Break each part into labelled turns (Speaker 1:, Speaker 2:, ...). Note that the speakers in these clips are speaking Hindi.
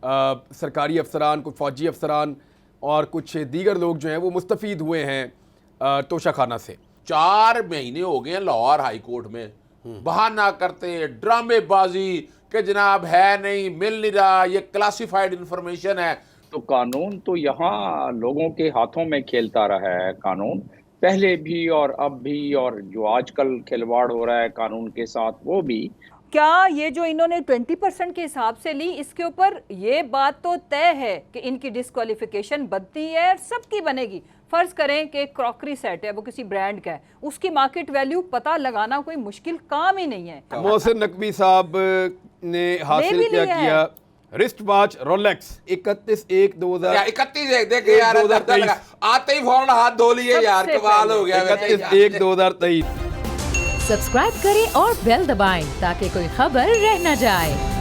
Speaker 1: सरकारी अफसरान, कुछ फ़ौजी अफसरान और कुछ दीगर लोग जो हैं वो मुस्तफ़ीद हुए हैं तोशाखाना से।
Speaker 2: 4 महीने हो गए हैं लाहौर हाई कोर्ट में बहाना करते, ड्रामेबाजी कि जनाब है नहीं, मिल नहीं रहा, ये क्लासिफाइड इंफॉर्मेशन है।
Speaker 3: तो कानून तो यहाँ लोगों के हाथों में खेलता रहा है। कानून पहले भी और अब भी, और जो आजकल खिलवाड़ हो रहा है कानून के साथ वो भी।
Speaker 4: क्या ये जो इन्होंने 20% के हिसाब से ली, इसके ऊपर ये बात तो तय है कि इनकी डिस्क्वालिफिकेशन बनती है और सबकी बनेगी। फर्ज करें कि क्रॉकरी सेट है, वो किसी ब्रांड का है, उसकी मार्केट वैल्यू पता लगाना कोई मुश्किल काम ही नहीं है।
Speaker 1: मोहसिन नकवी साहब ने हासिल किया रिस्ट वॉच रोलेक्स 31/1/2000
Speaker 2: 31 देखे यार, आते ही फौरन हाथ धो लिए यार, कमाल हो गया।
Speaker 1: 31/1/2023।
Speaker 5: सब्सक्राइब करें और बेल दबाएं ताकि कोई खबर रह न जाए।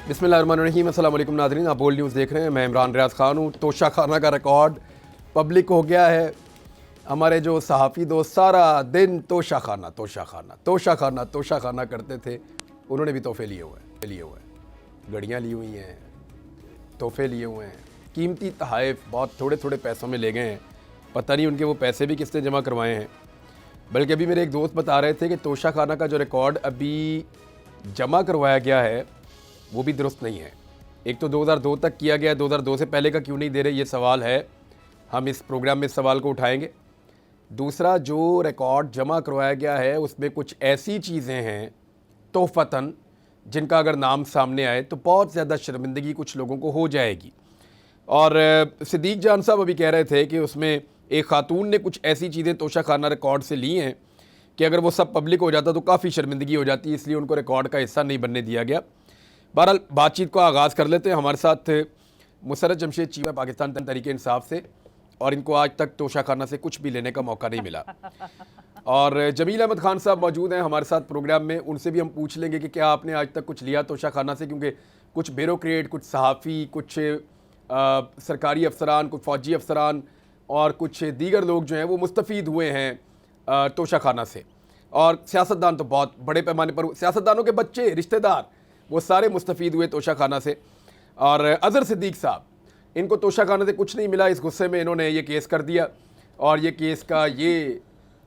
Speaker 1: बिस्मिल्लाहिर्रहमानिर्रहीम, अस्सलाम वालेकुम नाज़रीन, आप बोल्ड न्यूज़ देख रहे हैं। मैं इमरान रियाज ख़ान हूँ। तोशाखाना का रिकॉर्ड पब्लिक हो गया है। हमारे जो सहाफ़ी दोस्त सारा दिन तोशाखाना तोशाखाना तोशाखाना तोशाखाना करते थे, उन्होंने भी तोहफे लिए हुए हैं, घड़ियाँ ली हुई हैं, तोहफे लिए हुए हैं, कीमती तोहफ़े बहुत थोड़े थोड़े पैसों में ले गए हैं। पता नहीं उनके वो पैसे भी किसने जमा करवाए हैं। बल्कि अभी मेरे एक दोस्त बता रहे थे कि तोशाखाना का जो रिकॉर्ड अभी जमा करवाया गया है वो भी दुरुस्त नहीं है। एक तो 2002 तक किया गया, 2002 से पहले का क्यों नहीं दे रहे, ये सवाल है। हम इस प्रोग्राम में इस सवाल को उठाएंगे। दूसरा, जो रिकॉर्ड जमा करवाया गया है उसमें कुछ ऐसी चीज़ें हैं तोहफ़तन जिनका अगर नाम सामने आए तो बहुत ज़्यादा शर्मिंदगी कुछ लोगों को हो जाएगी। और सिद्दीक जान साहब अभी कह रहे थे कि उसमें एक ख़ातून ने कुछ ऐसी चीज़ें तोशाखाना रिकॉर्ड से ली हैं कि अगर वो सब पब्लिक हो जाता तो काफ़ी शर्मिंदगी हो जाती, इसलिए उनको रिकॉर्ड का हिस्सा नहीं बनने दिया गया। बहरहाल बातचीत को आगाज़ कर लेते हैं। हमारे साथ मुसर्रत जमशेद चीफ है पाकिस्तान तहरीक इंसाफ से, और इनको आज तक तोशाखाना से कुछ भी लेने का मौका नहीं मिला। और जमील अहमद खान साहब मौजूद हैं हमारे साथ प्रोग्राम में, उनसे भी हम पूछ लेंगे कि क्या आपने आज तक कुछ लिया तोशाखाना से, क्योंकि कुछ ब्यूरोक्रेट, कुछ सहाफ़ी, कुछ सरकारी अफसरान, कुछ फ़ौजी अफसरान और कुछ दीगर लोग जो हैं वो मुस्तफ़ीद हुए हैं तोशाखाना से। और सियासतदान तो बहुत बड़े पैमाने पर, सियासतदानों के बच्चे, रिश्तेदार, वो सारे मुस्तफ़ीद हुए तोशाखाना से। और अज़हर सिद्दीक साहब, इनको तोशाखाना से कुछ नहीं मिला, इस गुस्से में इन्होंने ये केस कर दिया। और ये केस का ये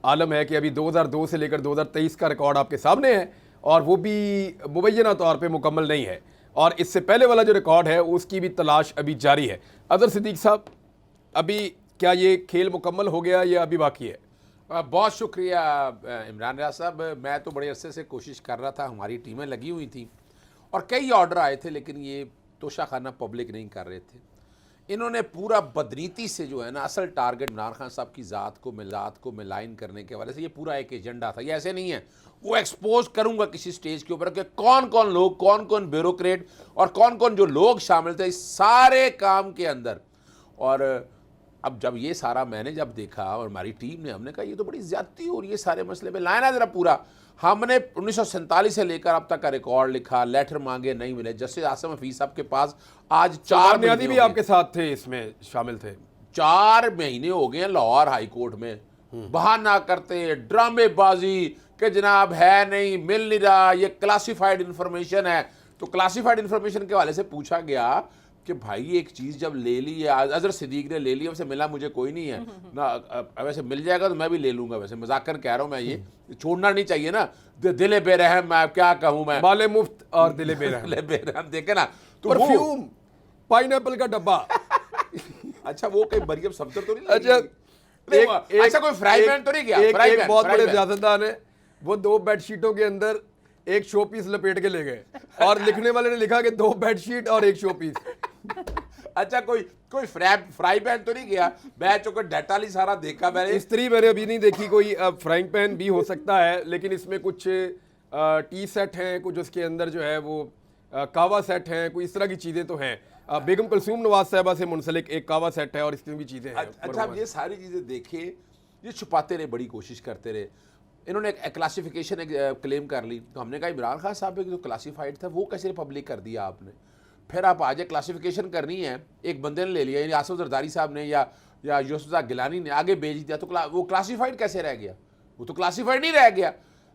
Speaker 1: आलम है कि अभी 2002 से लेकर 2023 का रिकॉर्ड आपके सामने है, और वो भी मुबैना तौर पे मुकम्मल नहीं है, और इससे पहले वाला जो रिकॉर्ड है उसकी भी तलाश अभी जारी है। अज़हर सिद्दीक साहब, अभी क्या ये खेल मुकम्मल हो गया या अभी बाकी है?
Speaker 2: बहुत शुक्रिया इमरान रियाज साहब। मैं तो बड़े अरसे से कोशिश कर रहा था, हमारी टीमें लगी हुई थी और कई ऑर्डर आए थे, लेकिन ये तोशाखाना पब्लिक नहीं कर रहे थे। इन्होंने पूरा बदनीति से जो है ना, असल टारगेट इमरान खान साहब की ज़ात को मिलाइन करने के वजह से ये पूरा एक एजेंडा था। ये ऐसे नहीं है, वो एक्सपोज करूंगा किसी स्टेज के ऊपर कि कौन कौन लोग, कौन कौन ब्यूरोक्रेट और कौन कौन जो लोग शामिल थे इस सारे काम के अंदर। और अब जब ये सारा मैंने जब देखा और हमारी टीम ने, हमने कहा ये तो बड़ी ज्यादती हो रही है सारे मसले में, लाना जरा पूरा। हमने 1947 से लेकर अब तक का रिकॉर्ड लिखा, लेटर मांगे, नहीं मिले। जस्टिस आसिम हफीज साहब के पास आज 4 महीने
Speaker 1: भी आपके साथ थे, इसमें शामिल थे।
Speaker 2: 4 महीने हो गए लाहौर हाई कोर्ट में बहाना करते, ड्रामेबाजी कि जनाब है नहीं, मिल नहीं रहा, ये क्लासिफाइड इंफॉर्मेशन है। तो क्लासिफाइड इंफॉर्मेशन के वाले से पूछा गया कि भाई एक चीज़ जब ले ली है, अज़हर सिद्दीक ने ले ली, वैसे मिला मुझे कोई नहीं है ना, वैसे मिल जाएगा तो मैं भी ले लूंगा। वैसे मजाक कर कह रहा हूँ मैं, ये छोड़ना नहीं चाहिए ना। दिले बेरहम, मैं क्या कहूँ, मैं
Speaker 1: माले मुफ्त और दिले
Speaker 2: बेरहम देखे ना। तो
Speaker 1: परफ्यूम, पाइनएप्पल का डब्बा।
Speaker 2: अच्छा, वो कोई मरियम सफदर तो नहीं?
Speaker 1: अच्छा,
Speaker 2: कोई फ्राई पैन तो नहीं गया?
Speaker 1: एक बहुत बड़े सियासतदान है, वो 2 बेडशीटों के अंदर एक शो पीस लपेट के ले गए, और लिखने वाले ने लिखा कि 2 बेडशीट और 1 शो पीस।
Speaker 2: अच्छा, कोई फ्राई पैन तो नहीं गया? मैं चूंकि डाटा ही सारा देखा मैंने,
Speaker 1: स्त्री मैंने अभी नहीं देखी। कोई फ्राइंग पैन भी हो सकता है, लेकिन इसमें कुछ टी सेट हैं, कुछ उसके अंदर जो है वो कावा सेट हैं, कोई इस तरह की चीज़ें तो हैं। बेगम कुलसूम नवाज साहबा से मुंसलिक एक कावा सेट है, और इसमें भी चीज़ें हैं।
Speaker 2: अच्छा, अब ये सारी चीज़ें देखे, ये छुपाते रहे, बड़ी कोशिश करते रहे। इन्होंने एक क्लासिफिकेशन क्लेम कर ली, तो हमने कहा इमरान खान साहब जो क्लासिफाइड था वो कैसे पब्लिक कर दिया आपने? फिर आप आज क्लासिफिकेशन करनी है, एक बंदे ने ले लिया, यानी आसिफ जरदारी साहब ने या यूसुफ गिलानी ने आगे भेज दिया, तो वो क्लासिफाइड कैसे रह गया? वो तो क्लासिफाइड नहीं रह गया।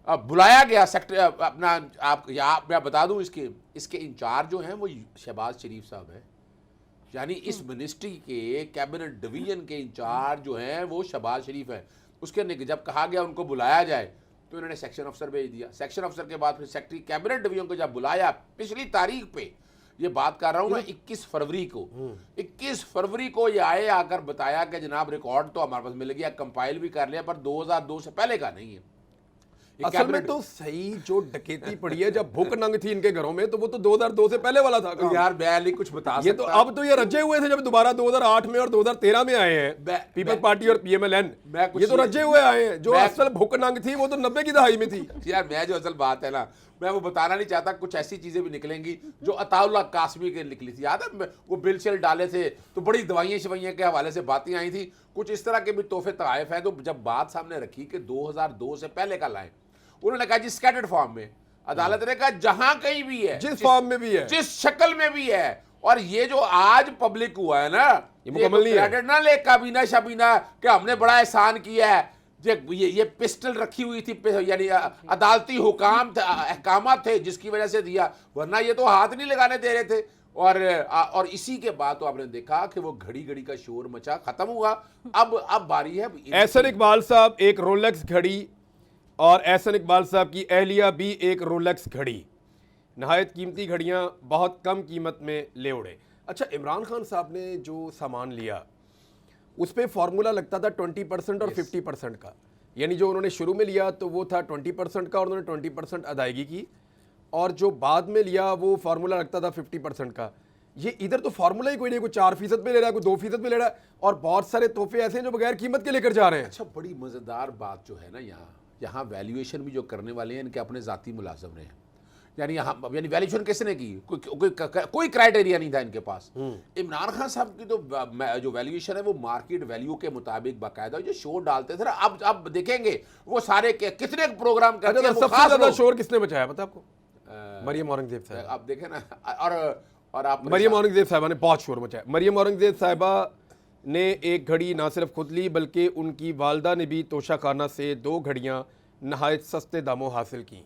Speaker 2: अब बुलाया गया सेक्टर अपना, आप मैं बता दूं, इसके इंचार्ज जो हैं वो शहबाज शरीफ साहब हैं, यानी इस मिनिस्ट्री के कैबिनेट डिवीजन के इंचार्ज जो हैं वो शहबाज शरीफ हैं। उसके जब कहा गया उनको बुलाया जाए तो इन्होंने सेक्शन अफसर भेज दिया। सेक्शन अफसर के बाद फिर सेक्रेटरी कैबिनेट डिवीजन को जब बुलाया, पिछली तारीख पे ये बात कर रहा हूँ मैं, 21 फरवरी को ये आकर बताया कि जनाब रिकॉर्ड तो हमारे पास मिल गया, कंपाइल भी कर लिया, पर 2002 से पहले का नहीं है।
Speaker 1: असल में तो सही जो डकैती पड़ी है जब भूख नंग थी इनके घरों में, तो वो तो 2002 से पहले वाला था।
Speaker 2: तो यार मैं नहीं कुछ बता
Speaker 1: ये तो अब तो ये रजे हुए थे जब दोबारा 2008 में और 2013 में आए हैं पीपल्स पार्टी और पीएमएलएन, ये तो रजे हुए आए हैं। जो असल भूख नंग थी वो तो 90 की दहाई में थी।
Speaker 2: यार मैं जो असल बात है ना, मैं वो बताना नहीं चाहता, कुछ ऐसी चीजें भी निकलेंगी जो अताउल्लाह कासमी के निकली थी। याद है वो बिल शिल डाले थे तो बड़ी दवाइयाँ शवाइयाँ के हवाले से बातें आई थी, कुछ इस तरह के भी तोहफे तोहफ हैं। तो जब बात सामने रखी कि 2002 से पहले का लाएं, उन्होंने कहा जी स्कैटर्ड फॉर्म में, अदालत ने कहा जहां कहीं भी है,
Speaker 1: जिस फॉर्म में भी है,
Speaker 2: जिस शक्ल में भी है। और ये जो आज पब्लिक हुआ है ना,
Speaker 1: ये मुकम्मल नहीं है
Speaker 2: ना ले काबीना शाबीना कि हमने बड़ा एहसान किया है। ये पिस्टल रखी हुई थी, यानी अदालती हुकाम अहकामात थे जिसकी वजह से दिया, वरना ये तो हाथ नहीं लगाने दे रहे थे। और इसी के बाद तो आपने देखा कि वो घड़ी घड़ी का शोर मचा, खत्म हुआ। अब बारी है
Speaker 1: एहसन इकबाल साहब एक रोलेक्स घड़ी और एहसन इकबाल साहब की अहलिया भी एक रोलेक्स घड़ी, नहायत कीमती घड़ियां बहुत कम कीमत में ले उड़े। अच्छा, इमरान खान साहब ने जो सामान लिया उस पर फॉर्मूला लगता था 20% और 50% का, यानी जो उन्होंने शुरू में लिया तो वो था 20% का और उन्होंने 20% अदायगी की, और जो बाद में लिया वो फार्मूला लगता था 50% का। ये इधर तो फार्मूला ही कोई नहीं, कोई 4% पे ले रहा है, कोई 2% पे ले रहा है, और बहुत सारे तोहफे ऐसे हैं जो बगैर कीमत के लेकर जा रहे हैं।
Speaker 2: अच्छा, बड़ी मज़ेदार बात जो है ना, यहाँ वैल्यूएशन भी जो करने वाले हैं इनके अपने ज़ाती मुलाज़िम ने हैं। यानी वैल्यूएशन किसने की? कोई क्राइटेरिया नहीं था इनके पास। इमरान खान साहब की तो जो वैल्यूएशन है वो मार्केट वैल्यू के मुताबिक बाकायदा जो शो डालते थे ना, अब देखेंगे वो सारे कितने प्रोग्राम करते हैं।
Speaker 1: सबसे ज्यादा शोर किसने मचाया पता आपको? मरियम औरंगजेब साहब।
Speaker 2: आप देखें ना, और आप
Speaker 1: मरियम औरंगजेब साहिबा ने बहुत शोर मचाया। मरियम औरंगजेब साहिबा ने एक घड़ी ना सिर्फ खुद ली बल्कि उनकी वालदा ने भी तोशा खाना से 2 घड़ियां नहायत सस्ते दामों हासिल की।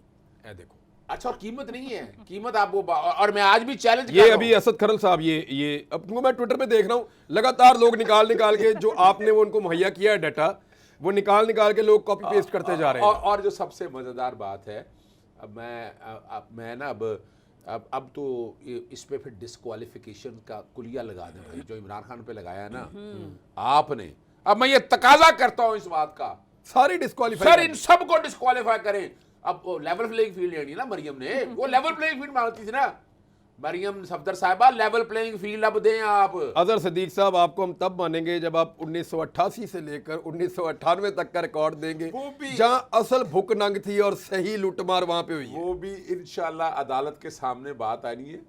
Speaker 1: देखो,
Speaker 2: अच्छा, और कीमत नहीं है, कीमत आप वो, और मैं आज भी चैलेंज
Speaker 1: ये अभी असद खरल साहब ये अब मैं ट्विटर पे देख रहा हूँ, लगातार लोग निकाल के जो आपने वो उनको मुहैया किया है डाटा, वो निकाल के लोग कॉपी पेस्ट करते जा रहे हैं।
Speaker 2: और जो सबसे मजेदार बात है, अब मैं ना अब तो इस पे फिर डिस्क्वालिफिकेशन का कुलिया लगा दें भाई, जो इमरान खान पे लगाया ना आपने। अब मैं ये तकाजा करता हूं इस बात का,
Speaker 1: सारी डिस्क्वालीफाई,
Speaker 2: सर इन सबको डिस्क्वालीफाई करें। अब वो लेवल प्लेइंग फील्ड लेनी ना मरियम ने, वो लेवल प्लेइंग फील्ड मांगती थी ना मरियम सफदर साहिबा, लेवल प्लेइंग फील्ड अब दें आप।
Speaker 1: अजहर सिद्दीक साहब, आपको हम तब मानेंगे जब आप 1988 से लेकर 1998 तक का रिकॉर्ड देंगे, जहां असल भूख नंग थी और सही लूटमार वहां पे हुई है।
Speaker 2: वो भी इंशाल्लाह अदालत के सामने बात आनी है,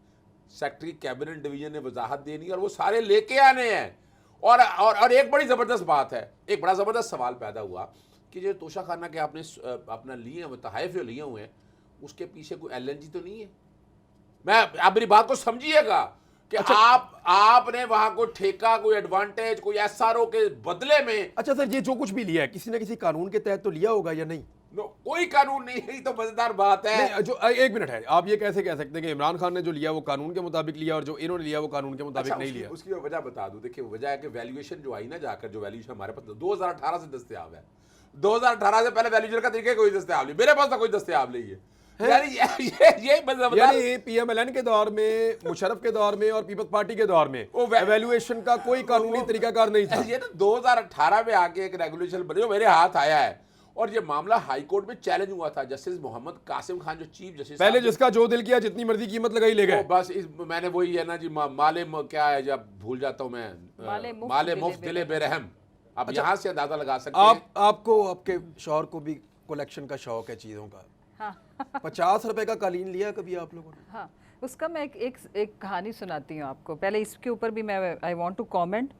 Speaker 2: सेक्रेटरी कैबिनेट डिवीजन ने वजाहत देनी है और वो सारे लेके आने हैं। और एक बड़ी जबरदस्त बात है, एक बड़ा जबरदस्त सवाल पैदा हुआ कि जो तोशा खाना के आपने अपना लिए हैं, तहाइफ जो लिए हुए हैं, उसके पीछे कोई LNG तो नहीं है? मैं आप मेरी बात को समझिएगा कि अच्छा, आपने वहां कोई ठेका, कोई एडवांटेज, कोई SRO के बदले में।
Speaker 1: अच्छा सर, ये जो कुछ भी लिया है किसी न किसी कानून के तहत तो लिया होगा या नहीं?
Speaker 2: कोई कानून नहीं है, तो मजेदार बात है।
Speaker 1: जो एक मिनट है, आप ये कैसे कह सकते हैं कि इमरान खान ने जो लिया वो कानून के मुताबिक लिया और जो इन्होंने लिया वो कानून के मुताबिक नहीं लिया?
Speaker 2: उसकी वजह बता दूं। देखिए, वजह है कि वैल्यूएशन जो आई ना, जाकर जो वैल्यूएशन हमारे पास 2018 से दस्तयाब है, 2018 से पहले वैल्यूएशन का तरीका कोई दस्तयाब नहीं, मेरे पास तो कोई दस्तयाब नहीं है। यानी
Speaker 1: यानी पीएमएलएन के दौर में, मुशर्रफ के दौर में और पीपल्स पार्टी के दौर में वैल्यूएशन का कोई कानूनी तरीकाकार नहीं था।
Speaker 2: ये तो 2018 में आके एक रेगुलेशन बने जो मेरे हाथ आया है, और ये मामला हाई कोर्ट में चैलेंज हुआ था। जस्टिस मोहम्मद कासिम खान जो चीफ जस्टिस,
Speaker 1: पहले जिसका जो दिल किया जितनी मर्जी कीमत लगाई ले गए।
Speaker 2: बस मैंने वही है ना जी, माले क्या है, जब भूल जाता हूँ मैं, माले मुफ्त दिले बेरहम। अब यहाँ से अंदाजा लगा सकते हैं।
Speaker 1: आपको आपके शौहर को भी कलेक्शन का शौक है चीजों का।
Speaker 4: हाँ।
Speaker 1: 50 रुपए का कालीन लिया कभी आप लोगों ने?
Speaker 4: हाँ, उसका मैं एक कहानी सुनाती हूँ आपको। पहले इसके ऊपर भी मैं आई वांट टू कमेंट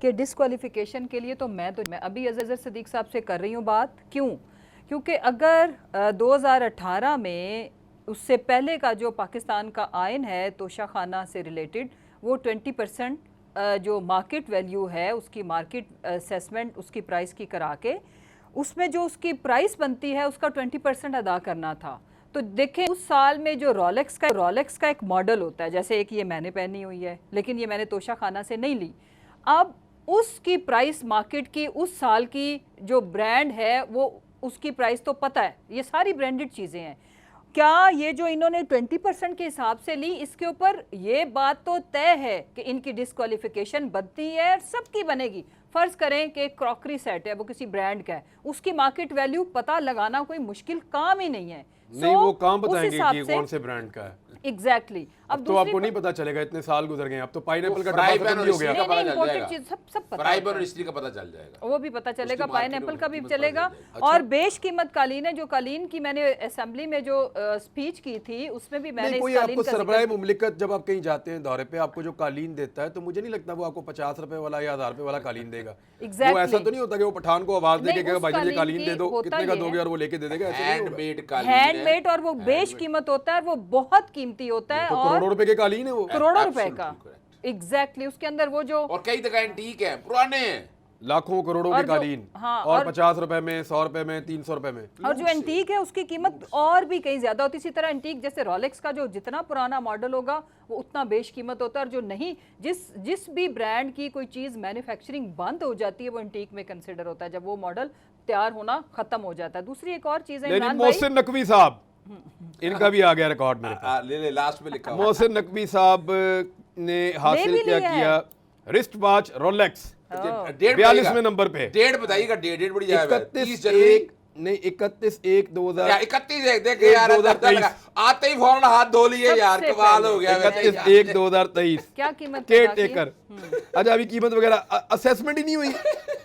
Speaker 4: कि डिस्क्वालिफिकेशन के लिए तो मैं अभी अजहर सिद्दीक साहब से कर रही हूँ बात। क्योंकि अगर 2018 में उससे पहले का जो पाकिस्तान का आइन है तोशाखाना से रिलेटेड, वो 20% जो मार्केट वैल्यू है उसकी मार्केट असेसमेंट उसकी प्राइस की करा के उसमें जो उसकी प्राइस बनती है उसका 20% अदा करना था। तो देखें उस साल में जो रोलेक्स का एक मॉडल होता है, जैसे एक ये मैंने पहनी हुई है लेकिन ये मैंने तोशाखाना से नहीं ली, अब उसकी प्राइस मार्केट की उस साल की जो ब्रांड है वो उसकी प्राइस तो पता है, ये सारी ब्रांडेड चीज़ें हैं। क्या ये जो इन्होंने 20% के हिसाब से ली, इसके ऊपर ये बात तो तय है कि इनकी डिस्क्वालिफिकेशन बनती है, सबकी बनेगी। फर्ज करें कि क्रॉकरी सेट है, वो किसी ब्रांड का है, उसकी मार्केट वैल्यू पता लगाना कोई मुश्किल काम ही नहीं है।
Speaker 1: नहीं, वो काम
Speaker 4: उस
Speaker 1: बताएंगे
Speaker 4: हिसाब
Speaker 1: कि
Speaker 4: से
Speaker 1: कौन से ब्रांड का है।
Speaker 4: एग्जैक्टली।
Speaker 1: अब तो आपको नहीं पता चलेगा, इतने साल गुजर गए, अब तो पाइनएप्पल का
Speaker 2: फ्राई
Speaker 1: डब्बा
Speaker 2: पैन
Speaker 1: खत्म
Speaker 2: और
Speaker 1: भी हो गया।
Speaker 2: स्टील का पता चल
Speaker 4: इम्पोर्टेड
Speaker 2: जाएगा।
Speaker 4: चीज सब पता
Speaker 2: फ्राई
Speaker 4: होता
Speaker 2: पैन और
Speaker 4: है।
Speaker 2: स्टील का पता चल जाएगा।
Speaker 4: वो भी पता चलेगा,
Speaker 2: उसकी मार्केट
Speaker 4: पाइनएप्पल का भी
Speaker 2: कीमत पता
Speaker 4: चलेगा।
Speaker 2: चल जाएगी।
Speaker 4: और बेशकीमत कालीन है, जो कालीन की मैंने असेंबली में जो स्पीच की थी उसमें भी मैंने
Speaker 1: नहीं,
Speaker 4: इस
Speaker 1: कोई
Speaker 4: कालीन
Speaker 1: आपको
Speaker 4: का
Speaker 1: सरबराह
Speaker 4: जिक्र
Speaker 1: मुमलिकत जब आप कहीं जाते हैं दौरे पे, आपको जो कालीन देता है तो मुझे नहीं लगता वो आपको 50 रुपए वाला या 1000 रुपए वाला कालीन देगा।
Speaker 4: Exactly.
Speaker 1: वो ऐसा तो नहीं होता कि वो पठान को आवाज दे
Speaker 4: नहीं,
Speaker 1: के कहेगा
Speaker 4: उस
Speaker 1: भाई जी
Speaker 4: कालीन
Speaker 1: कालीन
Speaker 4: की
Speaker 1: दे दो,
Speaker 4: होता
Speaker 1: कितने का
Speaker 4: ये
Speaker 1: दोगे
Speaker 4: है।
Speaker 1: और वो लेके दे देगा, ऐसा नहीं होगा।
Speaker 2: हैंडमेड कालीन है।
Speaker 4: हैंडमेड और वो बेशकीमत होता है, वो बहुत कीमती होता है
Speaker 1: तो
Speaker 4: और
Speaker 1: करोड़ों रुपए के कालीन है वो।
Speaker 4: करोड़ों रुपए का।
Speaker 2: Absolutely correct.
Speaker 4: एग्जैक्टली उसके अंदर वो जो
Speaker 2: और कई तरह एंटीक है, पुराने हैं।
Speaker 1: लाखों करोड़ों
Speaker 4: और
Speaker 1: के
Speaker 4: जो-
Speaker 1: कालीन,
Speaker 4: हाँ,
Speaker 1: और
Speaker 4: और
Speaker 1: 50 रुपए में, 100 रुपए में, 300 रुपए में।
Speaker 4: और जो एंटीक है उसकी कीमत और भी कहीं ज्यादा होती है। इसी तरह एंटीक जैसे रोलेक्स का जो जितना पुराना मॉडल होगा वो उतना बेशकीमत होता है, और जो नहीं, जिस भी ब्रांड की कोई चीज मैन्युफैक्चरिंग बंद हो जाती है वो एंटीक में कंसिडर होता है, जब वो मॉडल तैयार होना खत्म हो जाता है। दूसरी एक और चीज है
Speaker 1: लेकिन
Speaker 4: इमरान भाई,
Speaker 1: मोहसिन नकवी साहब, इनका भी आ गया रिकॉर्ड मेरे पास।
Speaker 2: ले लास्ट में लिखा हुआ।
Speaker 1: मोहसिन नकवी साहब ने हासिल
Speaker 4: भी
Speaker 1: क्या
Speaker 4: लिया है।
Speaker 1: किया, रिस्ट वॉच रोलेक्स
Speaker 2: डेट
Speaker 1: 42वें नंबर पे,
Speaker 2: डेट बताइएगा, डेट बड़ी जाएगा।
Speaker 1: 31 एक नहीं 31/1/2000
Speaker 2: 31 एक देखे यार,
Speaker 1: 2023
Speaker 2: आते ही फौरन हाथ धो लिए यार,
Speaker 4: सबसे
Speaker 2: कमाल
Speaker 4: पहले।
Speaker 2: हो गया।
Speaker 1: 31/1/2023
Speaker 4: क्या कीमत
Speaker 1: केयर
Speaker 4: अदा की?
Speaker 1: टेकर। अच्छा, अभी कीमत वगैरह असेसमेंट ही नहीं हुई।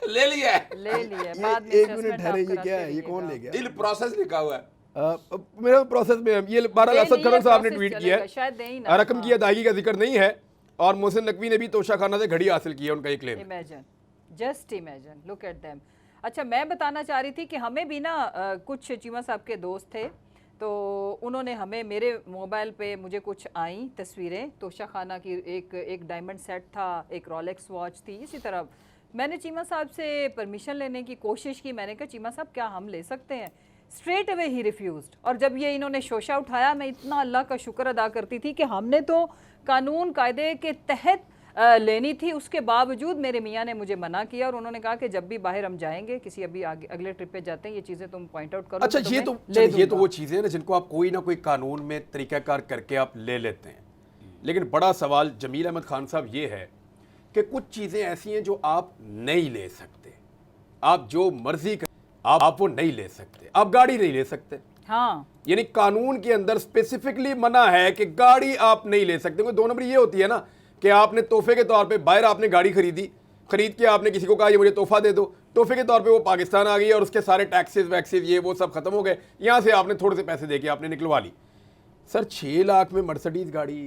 Speaker 2: ले लिया है।
Speaker 4: ले लिए
Speaker 1: ये
Speaker 4: बाद में
Speaker 1: एक
Speaker 4: assessment
Speaker 1: मिनट
Speaker 4: आप
Speaker 1: ठहरे, ये
Speaker 4: कराते
Speaker 1: क्या है, ये
Speaker 4: रहिएगा।
Speaker 1: कौन ले गया?
Speaker 2: इन प्रोसेस लिखा हुआ है।
Speaker 1: मेरा प्रोसेस में है ये। बहरहाल असद खरन साहब ने
Speaker 4: process
Speaker 1: ट्वीट किया
Speaker 4: चलेगा, शायद दे ही ना।
Speaker 1: है, रकम की अदायगी का जिक्र नहीं है, और मोहसिन नकवी ने भी तोशाखाना से घड़ी हासिल की है, उनका ये claim.
Speaker 4: Imagine, just imagine, look at them. अच्छा, मैं बताना चाह रही थी कि हमें भी ना कुछ चीमा साहब के दोस्त थे, तो उन्होंने हमें मेरे मोबाइल पे मुझे कुछ आई तस्वीरें तोशाखाना की। एक डायमंड सेट था, एक रोलेक्स वॉच थी। इसी तरह मैंने चीमा साहब से परमिशन लेने की कोशिश की। मैंने कहा चीमा साहब क्या हम ले सकते हैं? Straight away he refused. और जब ये इन्होंने शोशा उठाया, मैं इतना अल्लाह का शुक्र अदा करती थी कि हमने तो कानून कायदे के तहत लेनी थी, उसके बावजूद मेरे मियाँ ने मुझे मना किया, और उन्होंने कहा कि जब भी बाहर हम जाएंगे, किसी अभी अगले ट्रिप पे जाते हैं, ये चीज़ें तुम पॉइंट आउट करो।
Speaker 1: अच्छा, ये
Speaker 4: तुम्हें
Speaker 1: तो वो चीज़ें हैं ना जिनको आप कोई ना कोई कानून में तरीक़ाकार करके आप ले लेते हैं। लेकिन बड़ा सवाल जमील अहमद खान साहब ये है कि कुछ चीज़ें ऐसी हैं जो आप नहीं ले सकते, आप जो मर्जी कर आप वो नहीं ले सकते। आप गाड़ी नहीं ले सकते,
Speaker 4: हाँ,
Speaker 1: यानी कानून के अंदर स्पेसिफिकली मना है कि गाड़ी आप नहीं ले सकते। दो नंबर ये होती है ना कि आपने तोहफे के तौर पे बाहर आपने गाड़ी खरीद के आपने किसी को कहा ये मुझे तोहफा दे दो, तोहफे के तौर पे वो पाकिस्तान आ गई और उसके सारे टैक्सेस वैक्सेस ये वो सब खत्म हो गए, यहाँ से आपने थोड़े से पैसे दे के आपने निकलवा ली। सर 6 लाख में मर्सिडीज गाड़ी,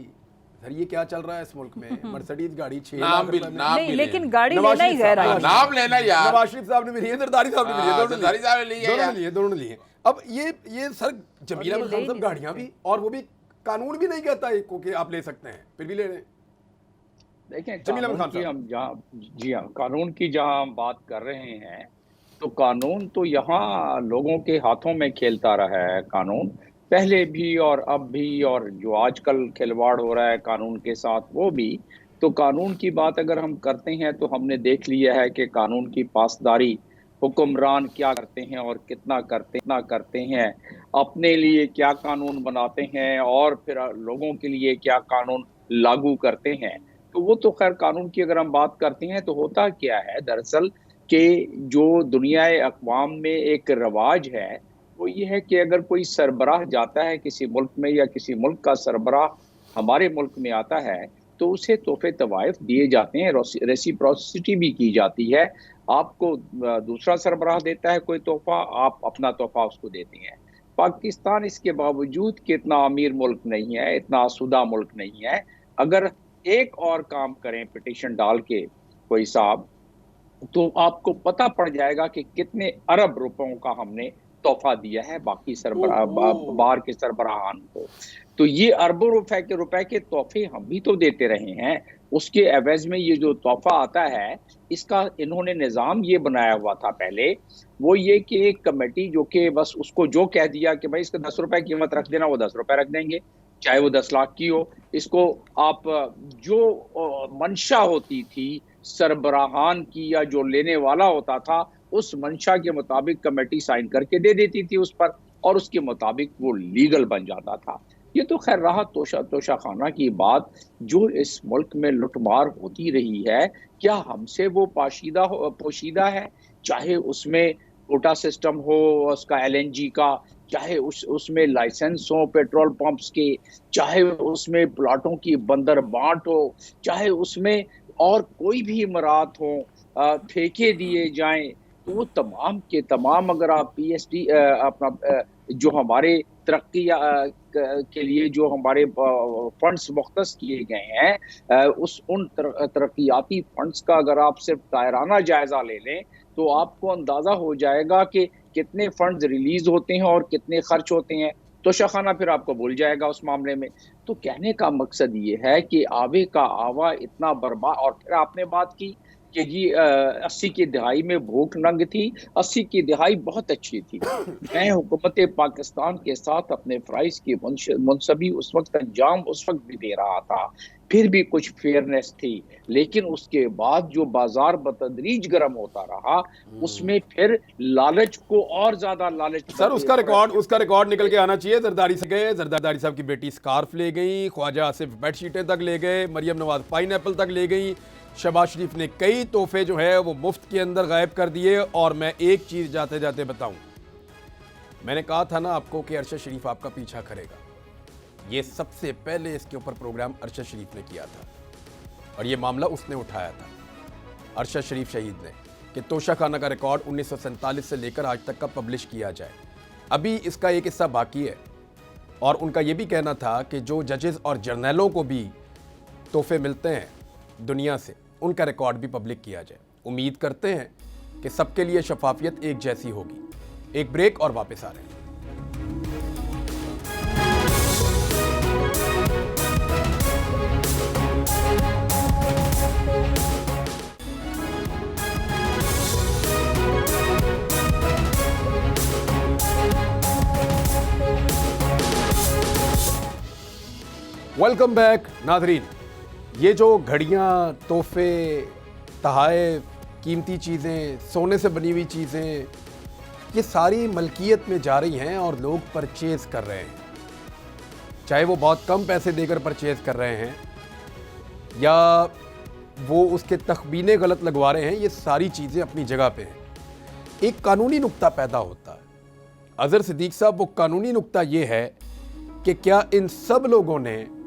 Speaker 1: सर ये क्या चल रहा है इस मुल्क में? मर्सिडीज गाड़ी 6 लाख
Speaker 2: नाम भी
Speaker 1: रुपए में।
Speaker 2: नाम
Speaker 4: नहीं,
Speaker 2: भी
Speaker 4: लेकिन गाड़ी
Speaker 1: नवाज
Speaker 4: लेना ही
Speaker 1: शरीफ
Speaker 4: गैर
Speaker 1: साहब,
Speaker 4: आईनी।
Speaker 2: नाम लेना यार।
Speaker 1: नवाज शरीफ साहब ने भी लिए, जरदारी साहब ने भी लिए,
Speaker 2: हाँ,
Speaker 1: दोनों ने
Speaker 2: जरदारी साहब ने लिए
Speaker 1: दोनों
Speaker 2: यार।
Speaker 1: ने लिए, दोनों ने लिए। अब ये सर जमीला
Speaker 4: और ये
Speaker 1: में
Speaker 4: ले
Speaker 1: खान
Speaker 4: ही
Speaker 1: साहब
Speaker 4: नहीं
Speaker 1: गाड़ियां
Speaker 4: सकते।
Speaker 1: भी, और वो भी कानून भी नहीं कहता है कि आप ले सकते हैं, फिर भी ले रहे हैं।
Speaker 3: देखें,
Speaker 1: जमील अहमद खान
Speaker 3: कानून की
Speaker 1: साहब।
Speaker 3: हम जहाँ, जी हाँ, कानून की जहाँ हम बात कर रहे हैं, तो कानून तो यहाँ लोगों के हाथों में खेलता रहा है। कानून पहले भी और अब भी, और जो आजकल खिलवाड़ हो रहा है कानून के साथ वो भी। तो कानून की बात अगर हम करते हैं तो हमने देख लिया है कि कानून की पासदारी हुक्मरान क्या करते हैं और कितना करते हैं, अपने लिए क्या कानून बनाते हैं और फिर लोगों के लिए क्या कानून लागू करते हैं। तो वो तो खैर कानून की अगर हम बात करते हैं तो होता क्या है दरअसल कि जो दुनियाए अक़वाम में एक रवाज है वो ये है कि अगर कोई सरबराह जाता है किसी मुल्क में, या किसी मुल्क का सरबराह हमारे मुल्क में आता है, तो उसे तोहफे तवाइफ दिए जाते हैं, रेसिप्रोसिटी भी की जाती है। आपको दूसरा सरबराह देता है कोई तोहफा, आप अपना तोहफा उसको देते हैं। पाकिस्तान इसके बावजूद कि इतना अमीर मुल्क नहीं है, इतना आसूदा मुल्क नहीं है, अगर एक और काम करें पिटीशन डाल के कोई साहब, तो आपको पता पड़ जाएगा कि कितने अरब रुपयों का हमने तोहफा दिया है बाकी बाहर के सरबराहान को। तो ये अरबों रुपए के तोहफे हम भी तो देते रहे हैं, उसके एवज में ये जो तोहफा आता है, इसका इन्होंने निज़ाम ये बनाया हुआ था पहले, वो ये कि एक कमेटी जो कि बस उसको जो कह दिया कि भाई इसका 10 रुपए कीमत रख देना, वो 10 रुपए रख देंगे, चाहे वो 10 लाख की हो। इसको आप जो मंशा होती थी सरबराहान की या जो लेने वाला होता था, उस मंशा के मुताबिक कमेटी साइन करके दे देती थी उस पर, और उसके मुताबिक वो लीगल बन जाता था। ये तो खैर रहा तोशाखाना की बात। जो इस मुल्क में लुटमार होती रही है, क्या हमसे वो पोशीदा है? चाहे उसमें कोटा सिस्टम हो, उसका LNG का, चाहे उसमें लाइसेंस हो पेट्रोल पंप्स के, चाहे उसमें प्लाटों की बंदर बांट हो, चाहे उसमें और कोई भी इमारत हो, ठेके दिए जाएं, तो वो तमाम के तमाम अगर आप PSD अपना जो हमारे तरक्की के लिए जो हमारे फंड्स मुख्तस किए गए हैं, उन तरक्याती फंड्स का अगर आप सिर्फ दायराना जायजा ले लें, तो आपको अंदाजा हो जाएगा कि कितने फंड्स रिलीज होते हैं और कितने खर्च होते हैं। तोशाखाना फिर आपको भूल जाएगा उस मामले में। तो कहने का मकसद ये है कि आवे का आवा इतना बर्बाद। और फिर आपने बात की कि जी 80 की दहाई में भूख नंग थी। 80 की दहाई बहुत अच्छी थी। मैं हुकूमत पाकिस्तान के साथ अपने फ़राइज़ की मुनसबी उस वक्त अंजाम उस वक्त भी दे रहा था, फिर भी कुछ फेयरनेस थी। लेकिन उसके बाद जो बाजार बतदरीज गर्म होता रहा, उसमें फिर लालच को और ज्यादा लालच।
Speaker 1: सर उसका रिकॉर्ड निकल के आना चाहिए। जरदारी से गए, जरदारी साहब की बेटी स्कार्फ ले गई, ख्वाजा आसिफ बेडशीटें तक ले गए, मरियम नवाज पाइनएप्पल तक ले गई, शहबाज शरीफ ने कई तोहफे जो है वो मुफ्त के अंदर गायब कर दिए। और मैं एक चीज जाते जाते बताऊं, मैंने कहा था ना आपको कि अरशद शरीफ आपका पीछा करेगा। ये सबसे पहले इसके ऊपर प्रोग्राम अरशद शरीफ ने किया था और ये मामला उसने उठाया था, अरशद शरीफ शहीद ने, कि तोशाखाना का रिकॉर्ड 1947 से लेकर आज तक का पब्लिश किया जाए। अभी इसका एक हिस्सा बाकी है और उनका ये भी कहना था कि जो जजेस और जर्नलों को भी तोहफे मिलते हैं दुनिया से, उनका रिकॉर्ड भी पब्लिक किया जाए। उम्मीद करते हैं कि सबके लिए शफाफियत एक जैसी होगी। एक ब्रेक और वापस आ रहे हैं। वेलकम बैक नाजरीन। ये जो घड़ियाँ, तोहफे, तहाइफ, कीमती चीज़ें, सोने से बनी हुई चीज़ें, ये सारी मलकियत में जा रही हैं और लोग परचेज़ कर रहे हैं। चाहे वो बहुत कम पैसे देकर परचेज़ कर रहे हैं या वो उसके तखमीने गलत लगवा रहे हैं, ये सारी चीज़ें अपनी जगह पे हैं। एक कानूनी नुक्ता पैदा होता है। अज़हर सिद्दीक साहब, वो कानूनी नुक्ता ये है कि क्या इन सब लोगों ने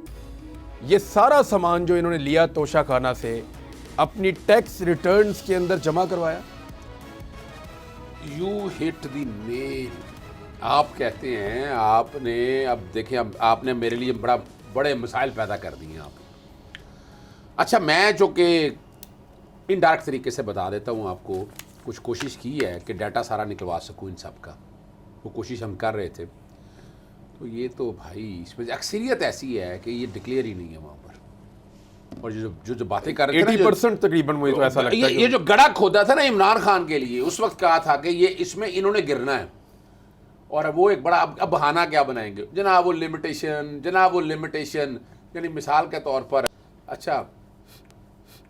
Speaker 1: ये सारा सामान जो इन्होंने लिया तोशाखाना से अपनी टैक्स रिटर्न्स के अंदर जमा करवाया?
Speaker 2: You hit the nail. आप कहते हैं आपने, अब देखिए, अब आपने मेरे लिए बड़े मसाइल पैदा कर दिए आप। अच्छा, मैं जो कि इनडायरेक्ट तरीके से बता देता हूँ आपको, कुछ कोशिश की है कि डाटा सारा निकलवा सकूँ इन सब का, वो कोशिश हम कर रहे थे। तो ये तो भाई इसमें अक्सरियत ऐसी है कि ये डिक्लेयर ही नहीं है वहाँ पर। और जो बातें कर रहे थे
Speaker 1: 80% तकरीबन, मुझे तो ऐसा लगता है
Speaker 2: ये जो गड़ा खोदा था ना इमरान खान के लिए, उस वक्त कहा था कि ये इसमें इन्होंने गिरना है। और वो एक बड़ा, अब बहाना क्या बनाएंगे, जनाब वो लिमिटेशन, यानी मिसाल के तौर पर। अच्छा,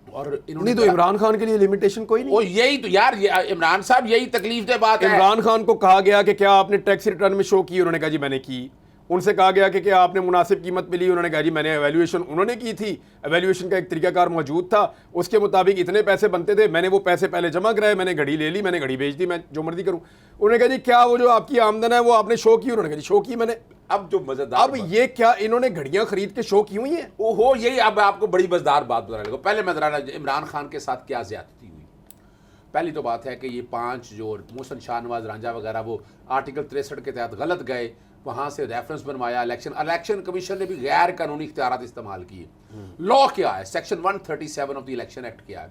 Speaker 2: और इन्होंने
Speaker 1: नहीं तो इमरान खान के लिए लिमिटेशन कोई नहीं।
Speaker 2: वो यही तो यार, इमरान साहब यही तकलीफ दे बात है।
Speaker 1: इमरान खान को कहा गया कि क्या आपने टैक्स रिटर्न में शो की? उन्होंने कहा जी मैंने की। उनसे कहा गया कि क्या आपने मुनासिब कीमत पे ली? उन्होंने कहा जी मैंने एवेल्यूएशन उन्होंने की थी, एवेल्यूएशन का एक तरीकाकार मौजूद था, उसके मुताबिक इतने पैसे बनते थे, मैंने वो पैसे पहले जमा कराए, मैंने घड़ी ले ली, मैंने घड़ी बेच दी, मैं जो मर्जी करूं। उन्होंने कहा जी क्या वो जो आपकी आमदन है वो आपने शो की? उन्होंने कहा जी शो की मैंने।
Speaker 2: अब जो मजेदार,
Speaker 1: अब ये क्या इन्होंने घड़ियां खरीद के शो की हुई हैं?
Speaker 2: ओहो, यही अब आपको बड़ी मजेदार बात बताने लगा। पहले मैं जरा इमरान खान के साथ क्या ज्यादती हुई। पहली तो बात है कि ये 5 जो मोहसिन शाहनवाज रांझा वगैरह वो आर्टिकल 63 के तहत गलत गए, वहाँ से रेफरेंस बनवाया। इलेक्शन कमीशन ने भी गैर कानूनी इख्तियारात इस्तेमाल किए। लॉ क्या है, section 137 of the election act क्या है?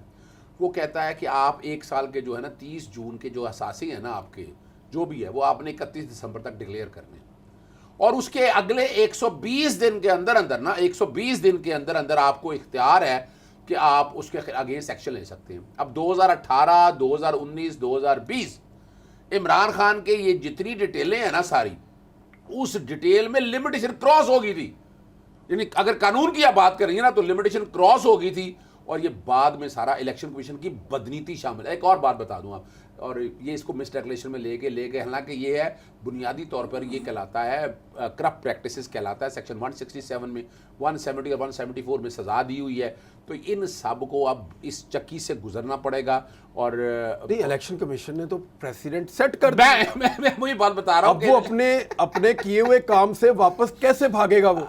Speaker 2: वो कहता है कि आप 1 साल के जो है ना 30 जून के जो असासे हैं ना आपके जो भी है वो आपने 31 दिसंबर तक डिक्लेयर करने, और उसके अगले 120 दिन के अंदर अंदर ना 120 दिन के अंदर अंदर आपको इख्तियार है कि आप उसके अगेंस्ट एक्शन ले सकते हैं। अब 2018, 2019, 2020 इमरान खान के ये जितनी डिटेलें हैं ना सारी, उस डिटेल में लिमिटेशन क्रॉस हो गई थी। यानी अगर कानून की आप बात करेंगे ना तो लिमिटेशन क्रॉस हो गई थी, और ये बाद में सारा इलेक्शन कमीशन की बदनीति शामिल है। एक और बात बता दूं आप, और ये इसको मिसडेक्लेरेशन में लेके हालांकि ये है बुनियादी तौर पर ये कहलाता है करप्ट प्रैक्टिसेस कहलाता है। सेक्शन 167 में 170 और 174 में सजा दी हुई है। तो इन सब को अब इस चक्की से गुजरना पड़ेगा। और
Speaker 1: नहीं, इलेक्शन कमीशन ने तो प्रेसिडेंट सेट कर दिया।
Speaker 2: मैं वही बात बता रहा हूं
Speaker 1: अब वो अपने किए हुए काम से वापस कैसे भागेगा वो?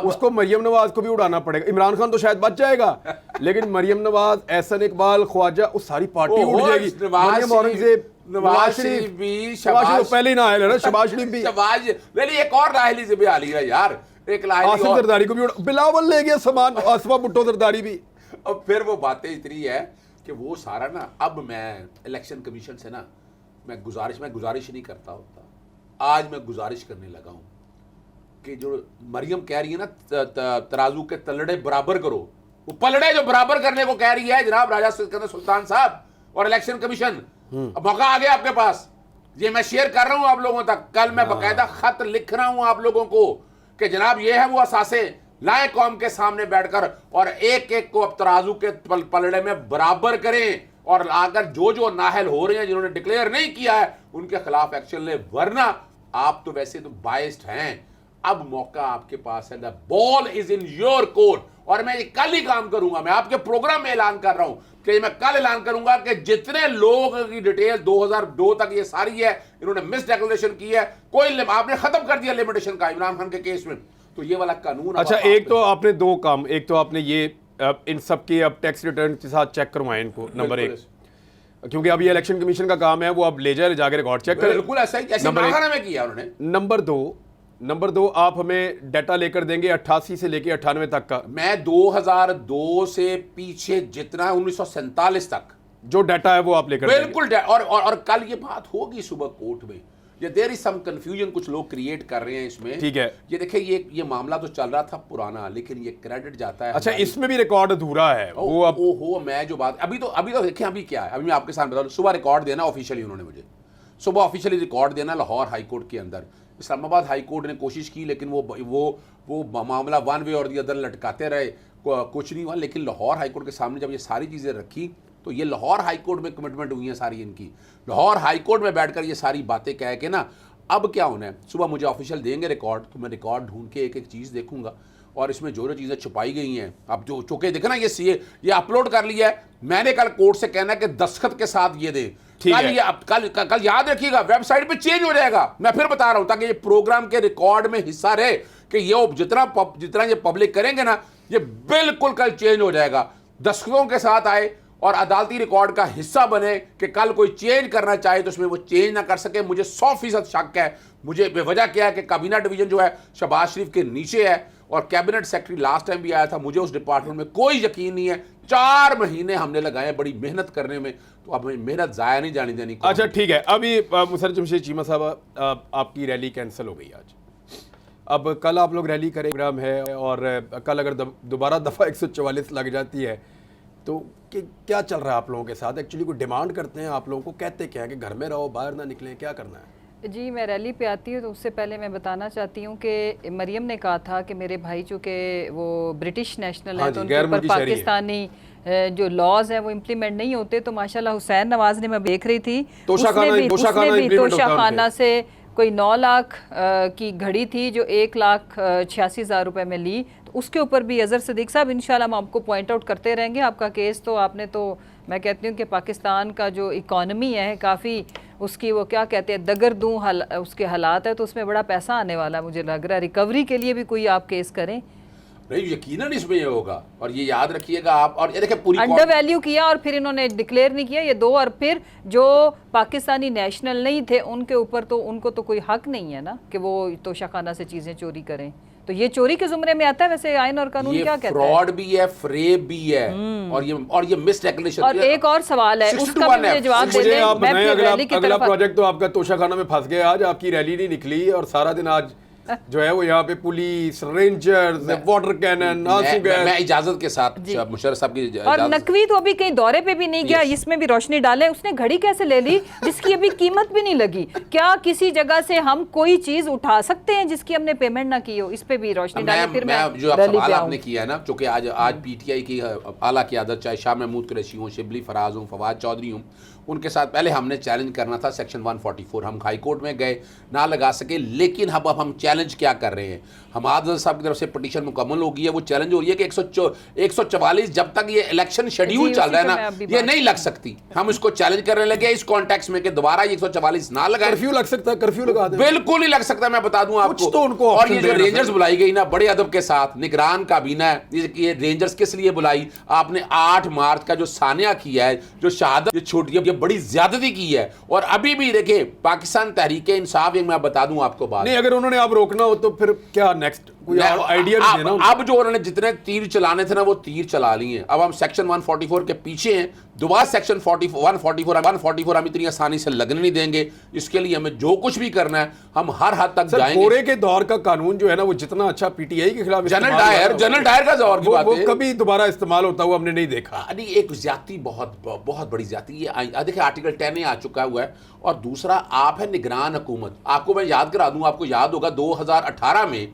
Speaker 1: उसको मरियम नवाज को भी उड़ाना पड़ेगा। इमरान खान तो शायद बच जाएगा, लेकिन मरियम नवाज, एहसन इकबाल, ख्वाजा, उस सारी पार्टी उड़ जाएगी।
Speaker 2: नवाज शरीफ भी,
Speaker 1: शबाज पहले ही ना आए ना, शबाज शरीफ भी,
Speaker 2: शबाज नहीं, एक और लाहली से भी आ ली है यार, एक लाहली
Speaker 1: आसिफ जरदारी को भी बिलावल ले गया सामान, आसमा भुट्टो जरदारी भी।
Speaker 2: और फिर वो बातें इतनी है कि वो सारा ना, अब मैं इलेक्शन कमीशन से ना मैं गुजारिश नहीं करता होता, आज मैं गुजारिश करने लगा हूं कि जो मरियम कह रही है ना तराजू के तलड़े बराबर करो, वो पलड़े जो बराबर करने को कह रही है जनाब राजा सिकंदर सुल्तान साहब और इलेक्शन कमीशन, अब मौका आ गया आपके पास। ये मैं शेयर कर रहा हूं आप लोगों तक, कल मैं बकायदा खत लिख रहा हूं आप लोगों को कि जनाब ये है वो असासे लाए कौम के सामने बैठकर, और एक एक को अब तराजू के पलड़े में बराबर करें, और अगर जो नाहल हो रहे हैं जिन्होंने डिक्लेयर नहीं किया है उनके खिलाफ एक्शन ले, वरना आप तो वैसे तो बाइस्ड हैं। अब मौका आपके पास है, the ball is in your court. और मैं ये कल ही काम करूंगा, मैं आपके प्रोग्राम में ऐलान कर रहा हूं कि मैं कल ऐलान करूंगा कि जितने लोगों की डिटेल 2002 तक ये सारी है, इन्होंने मिस डिक्लेरेशन की है, कोई आपने खत्म कर दिया लिमिटेशन का इमरान खान के केस में, तो ये वाला कानून।
Speaker 1: अच्छा, एक तो आपने दो काम, एक तो आपने ये इन सब के अब टैक्स रिटर्न के साथ चेक करवाएं इनको, नंबर 1, क्योंकि अब ये इलेक्शन कमीशन का काम है, वो अब ले जाके रिकॉर्ड चेक करें।
Speaker 2: बिल्कुल ऐसा ही जैसे इमरान खान में किया उन्होंने।
Speaker 1: नंबर दो आप हमें डाटा लेकर देंगे 88 से लेके 98 तक का।
Speaker 2: मैं 2002 से पीछे जितना 1947 तक
Speaker 1: जो डाटा है वो आप लेकर
Speaker 2: बिल्कुल। और कल ये बात होगी सुबह कोर्ट में, ये देयर इज सम कंफ्यूजन, कुछ लोग क्रिएट कर रहे हैं इसमें।
Speaker 1: ठीक है,
Speaker 2: ये देखिए ये मामला तो चल रहा था पुराना, लेकिन ये क्रेडिट जाता है।
Speaker 1: अच्छा, इसमें भी रिकॉर्ड अधूरा है वो। अब
Speaker 2: ओहो, मैं जो बात अभी तो देखिए अभी क्या है, अभी मैं आपके सामने बता दूं, सुबह रिकॉर्ड देना ऑफिशियली, उन्होंने मुझे सुबह ऑफिशियली रिकॉर्ड देना लाहौर हाई कोर्ट के अंदर। इस्लामाबाद हाई कोर्ट ने कोशिश की, लेकिन वो मामला वन वे और दी अदर लटकाते रहे, कुछ नहीं हुआ। लेकिन लाहौर हाई कोर्ट के सामने जब ये सारी चीज़ें रखी तो ये लाहौर हाई कोर्ट में कमिटमेंट हुई हैं सारी इनकी। लाहौर हाई कोर्ट में बैठकर ये सारी बातें कह के ना, अब क्या होना है, सुबह मुझे ऑफिशियल देंगे रिकॉर्ड, तो मैं रिकॉर्ड ढूंढ के एक एक चीज़ देखूंगा, और इसमें जो चीज़ें छुपाई गई हैं, अब जो चुके देखना, ये अपलोड कर लिया है मैंने, कल कोर्ट से कहना है कि दस्तखत के साथ ये दे। कल याद रखिएगा, वेबसाइट पे चेंज हो जाएगा, मैं फिर बता रहा हूं, ताकि ये प्रोग्राम के रिकॉर्ड में हिस्सा रहे कि ये जितना ये पब्लिक करेंगे ना, ये बिल्कुल कल चेंज हो जाएगा, दस्तखतों के साथ आए और अदालती रिकॉर्ड का हिस्सा बने कि कल कोई चेंज करना चाहे तो उसमें वो चेंज ना कर सके। मुझे 100% शक है, मुझे बेवजह क्या है कि काबीना डिवीजन जो है शहबाज शरीफ के नीचे है, और कैबिनेट सेक्रेटरी लास्ट टाइम भी आया था, मुझे उस डिपार्टमेंट में कोई यकीन नहीं है। 4 महीने हमने लगाए बड़ी मेहनत करने में, तो अब मेहनत ज़ाया नहीं जानी देनी।
Speaker 1: अच्छा ठीक है, अभी मुसर्रफ जमशेद चीमा साहब, आपकी रैली कैंसिल हो गई आज, अब कल आप लोग रैली करें प्रोग्राम है, और कल अगर दोबारा दफ़ा 144 लग जाती है तो क्या चल रहा है आप लोगों के साथ? एक्चुअली कोई डिमांड करते हैं आप लोगों को, कहते क्या है कि घर में रहो, बाहर ना निकलें, क्या करना है?
Speaker 4: जी, मैं रैली पे आती हूँ तो उससे पहले मैं बताना चाहती हूँ कि मरियम ने कहा था कि मेरे भाई चूँकि वो ब्रिटिश नेशनल है तो उनके ऊपर पाकिस्तानी जो लॉज है वो इम्प्लीमेंट नहीं होते, तो माशाल्लाह हुसैन नवाज ने, मैं देख रही थी, उसने भी तोशाखाना से कोई 9 लाख की घड़ी थी जो 1,86,000 रुपये में ली, तो उसके ऊपर भी अजहर सिद्दीक साहब इंशाल्लाह हम आपको पॉइंट आउट करते रहेंगे। आपका केस तो आपने तो, मैं कहती हूँ कि पाकिस्तान का जो इकॉनमी है काफ़ी उसकी वो क्या कहते हैं दगरदूं उसके हालात है, तो उसमें बड़ा पैसा आने वाला है, मुझे लग रहा है रिकवरी के लिए भी कोई आप केस करें।
Speaker 2: नहीं, यकीनन इसमें ये होगा, और ये याद रखिएगा आप, और ये देखिए पूरी
Speaker 4: अंडर वैल्यू किया और फिर इन्होंने डिक्लेयर नहीं किया ये 2, और फिर जो पाकिस्तानी नेशनल नहीं थे उनके ऊपर तो उनको तो कोई हक नहीं है ना कि वो तोशाखाना से चीज़ें चोरी करें। तो ये चोरी के जुमरे में आता है वैसे आइन और कानून
Speaker 2: ये
Speaker 4: क्या कहता है?
Speaker 2: फ्रॉड भी है, फ्रेब भी है, और ये मिस डेक्लेरेशन।
Speaker 4: और एक और सवाल है, उसका भी मुझे जवाब दे
Speaker 1: मुझे
Speaker 4: दें।
Speaker 1: आप
Speaker 4: मैं
Speaker 1: बताएं,
Speaker 4: फिर रैली की
Speaker 1: अगला
Speaker 4: तरफ
Speaker 1: प्रोजेक्ट तो आपका तोशाखाना में फंस गया। आज आपकी रैली नहीं निकली और सारा दिन आज जो है वो यहाँ पे पुलिस, रेंजर्स, वाटर कैनन, आंसू गैस।
Speaker 2: मैं इजाजत के साथ मुशर्रफ साहब की
Speaker 4: और
Speaker 2: इजाजत।
Speaker 4: नकवी तो अभी कहीं दौरे पे भी नहीं गया, इसमें भी रोशनी डालें। उसने घड़ी कैसे ले ली जिसकी अभी कीमत भी नहीं लगी? क्या किसी जगह से हम कोई चीज उठा सकते हैं जिसकी हमने पेमेंट ना की हो? इस पे भी रोशनी डालें। फिर मैं
Speaker 2: जो
Speaker 4: रैली
Speaker 2: सवाल
Speaker 4: पे
Speaker 2: आपने
Speaker 4: आऊं।
Speaker 2: किया है ना, चूंकि आज पीटीआई की आला क़यादत, चाहे शाह महमूद कुरैशी हों, शिबली फराज हों, फवाद चौधरी हों, उनके साथ पहले हमने चैलेंज करना था सेक्शन 144। हम हाई कोर्ट में गए, ना लगा सके, लेकिन अब हम चैलेंज क्या कर रहे हैं? हमाद साहब की तरफ से पिटीशन मुकम्मल हो गई है। वो चैलेंज हो रही है कि 144 जब तक ये इलेक्शन शेड्यूल चल रहा है ना, ये नहीं लग सकती। हम इसको चैलेंज करने लगे इस कॉन्टेक्स्ट में कि दोबारा 144 ना लगाए।
Speaker 1: कर्फ्यू लग सकता है, कर्फ्यू लगा दें।
Speaker 2: बिल्कुल ही लग सकता है, मैं बता दूं आपको।
Speaker 1: तो उनको
Speaker 2: और ये जो रेंजर्स बुलाई गई ना, बड़े अदब के साथ, निगरान काबीना है, ये रेंजर्स किस लिए बुलाई? आपने 8 मार्च का जो सानिया किया है, जो शहादत, ये छोटी, ये बड़ी ज्यादती की है। और अभी भी देखिए पाकिस्तान तहरीक इंसाफ, एक मैं बता दूं आपको बात,
Speaker 1: नहीं, अगर उन्होंने आप रोकना हो तो फिर क्या नेक्स्ट? कोई आइडिया भी देना।
Speaker 2: अब जो उन्होंने जितने तीर चलाने थे ना, वो तीर चला लिए। अब हम सेक्शन 144 के पीछे हैं। दोबारा सेक्शन 144 हम इतनी आसानी से लगने नहीं देंगे। इसके लिए हमें जो कुछ भी करना है, हम हर हद तक जाएंगे।
Speaker 1: कोरे के दौर का कानून जो है ना, वो जितना अच्छा पीटीआई के खिलाफ
Speaker 2: जनरल डायर का दौर की बात
Speaker 1: वो
Speaker 2: है,
Speaker 1: कभी दोबारा इस्तेमाल होता हुआ हमने नहीं देखा।
Speaker 2: नहीं, एक ज्यादती, बहुत बड़ी ज्यादती ये देखिए आर्टिकल 10 आ चुका हुआ है। और दूसरा, आप है निगरान हुकूमत। आपको मैं याद करा दूं, आपको याद होगा 2018 में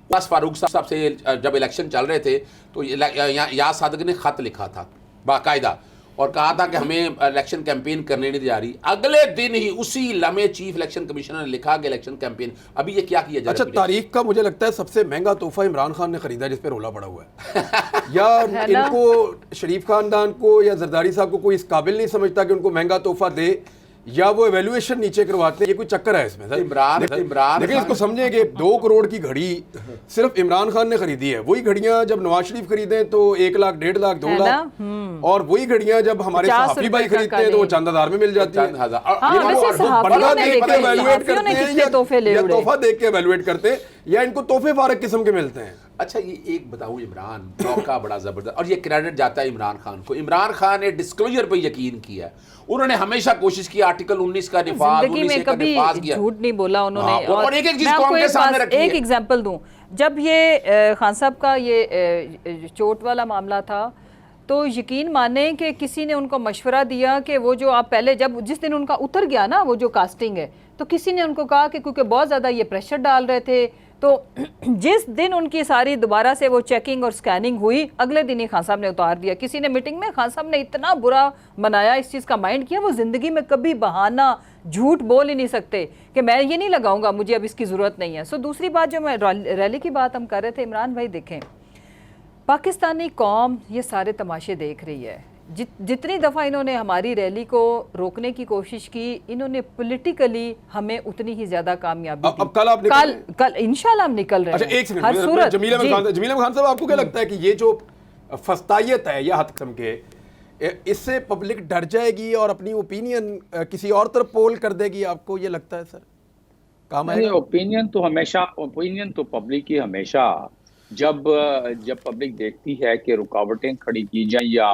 Speaker 2: बस फारूक साहब से जब इलेक्शन चल रहे थे, तो याद सादक ने खत लिखा था बाकायदा, और कहा था कि हमें इलेक्शन कैंपेन करने नहीं जा रही। अगले दिन ही उसी लम्हे चीफ इलेक्शन कमिश्नर ने लिखा कि इलेक्शन कैंपेन। अभी ये क्या किया जाए?
Speaker 1: अच्छा, तारीख का मुझे लगता है सबसे महंगा तोहफा इमरान खान ने खरीदा जिस पे रोला पड़ा हुआ है। या इनको, शरीफ खानदान को या जरदारी साहब को कोई इस काबिल नहीं समझता कि उनको महंगा तोहफा दे, या वो एवेल्युएशन नीचे करवाते हैं। ये कोई चक्कर है इसमें सर।
Speaker 2: इमरान
Speaker 1: देखिए, इसको समझे कि 2 करोड़ की घड़ी सिर्फ इमरान खान ने खरीदी है। वही घड़ियां जब नवाज शरीफ खरीदे तो 1 लाख, 1.5 लाख, 2 लाख, और वही घड़ियां जब हमारे सहाफी भाई खरीदते हैं तो वो चंद हजार में मिल जाती है। बंदा देख के एवेल्युएट करते हैं या तोहफा देख के एवेल्युएट करते हैं, या इनको तोहफे फारक किस्म के मिलते हैं?
Speaker 2: अच्छा, ये एक बताऊं, इमरान मौका बड़ा जबरदस्त, और ये क्रेडिट जाता है इमरान खान को। इमरान खान ने डिस्क्लोजर पे यकीन किया है। उन्होंने हमेशा कोशिश की आर्टिकल 19 का निफाज,
Speaker 4: जिंदगी में कभी झूठ नहीं बोला उन्होंने।
Speaker 2: और एक चीज को उनके सामने रखी है।
Speaker 4: एक एग्जांपल दूं, जब ये खान साहब का ये चोट वाला मामला था, तो यकीन माने कि किसी ने उनको मशवरा दिया कि वो जो आप पहले, जब जिस दिन उनका उतर गया ना वो जो कास्टिंग है, तो किसी ने उनको कहा कि क्योंकि बहुत ज़्यादा ये प्रेशर डाल रहे थे, तो जिस दिन उनकी सारी दोबारा से वो चेकिंग और स्कैनिंग हुई, अगले दिन ही खान साहब ने उतार दिया। किसी ने मीटिंग में खान साहब ने इतना बुरा बनाया, इस चीज़ का माइंड किया, वो ज़िंदगी में कभी बहाना झूठ बोल ही नहीं सकते कि मैं ये नहीं लगाऊंगा, मुझे अब इसकी ज़रूरत नहीं है। सो दूसरी बात, जो मैं रैली की बात हम कर रहे थे, इमरान भाई देखें, पाकिस्तानी कौम ये सारे तमाशे देख रही है। जितनी दफ़ा इन्होंने हमारी रैली को रोकने की कोशिश की, इन्होंने पॉलिटिकली हमें उतनी ही ज़्यादा कामयाबी दी।
Speaker 1: अब कल
Speaker 4: इंशाल्लाह हम निकल रहे हैं।
Speaker 1: अच्छा, एक सेकंड, जमील अहमद खान साहब, आपको क्या लगता है कि ये जो फस्तायत है या हद किस्म के, इससे पब्लिक डर जाएगी और अपनी ओपिनियन किसी और तरफ पोल कर देगी? आपको ये लगता है सर काम है?
Speaker 3: ओपिनियन तो पब्लिक की हमेशा, जब पब्लिक देखती है कि रुकावटें खड़ी की जाए या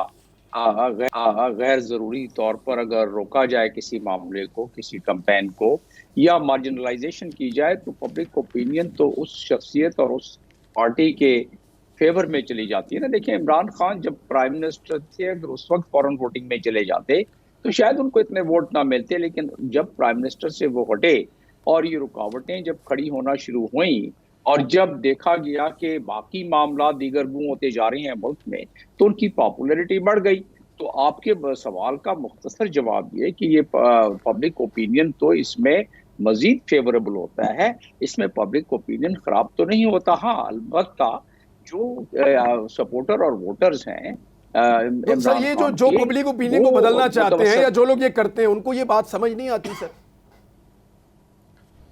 Speaker 3: गैर ज़रूरी तौर पर अगर रोका जाए किसी मामले को, किसी कैंपेन को, या मार्जिनलाइजेशन की जाए, तो पब्लिक ओपिनियन तो उस शख्सियत और उस पार्टी के फेवर में चली जाती है ना। देखिए, इमरान खान जब प्राइम मिनिस्टर थे, अगर उस वक्त फॉरेन वोटिंग में चले जाते तो शायद उनको इतने वोट ना मिलते, लेकिन जब प्राइम मिनिस्टर से वो हटे और ये रुकावटें जब खड़ी होना शुरू हुई, और जब देखा गया कि बाकी मामला दीगर गुम होते जा रहे हैं मुल्क में, तो उनकी पॉपुलैरिटी बढ़ गई। तो आपके सवाल का मुख्तसर जवाब ये कि ये पब्लिक ओपिनियन तो इसमें मजीद फेवरेबल होता है, इसमें पब्लिक ओपिनियन खराब तो नहीं होता। हाँ, अलबत्ता जो सपोर्टर और वोटर्स हैं,
Speaker 1: तो सर ये जो पब्लिक ओपिनियन को बदलना चाहते हैं या जो लोग ये करते हैं, उनको ये बात समझ नहीं आती सर?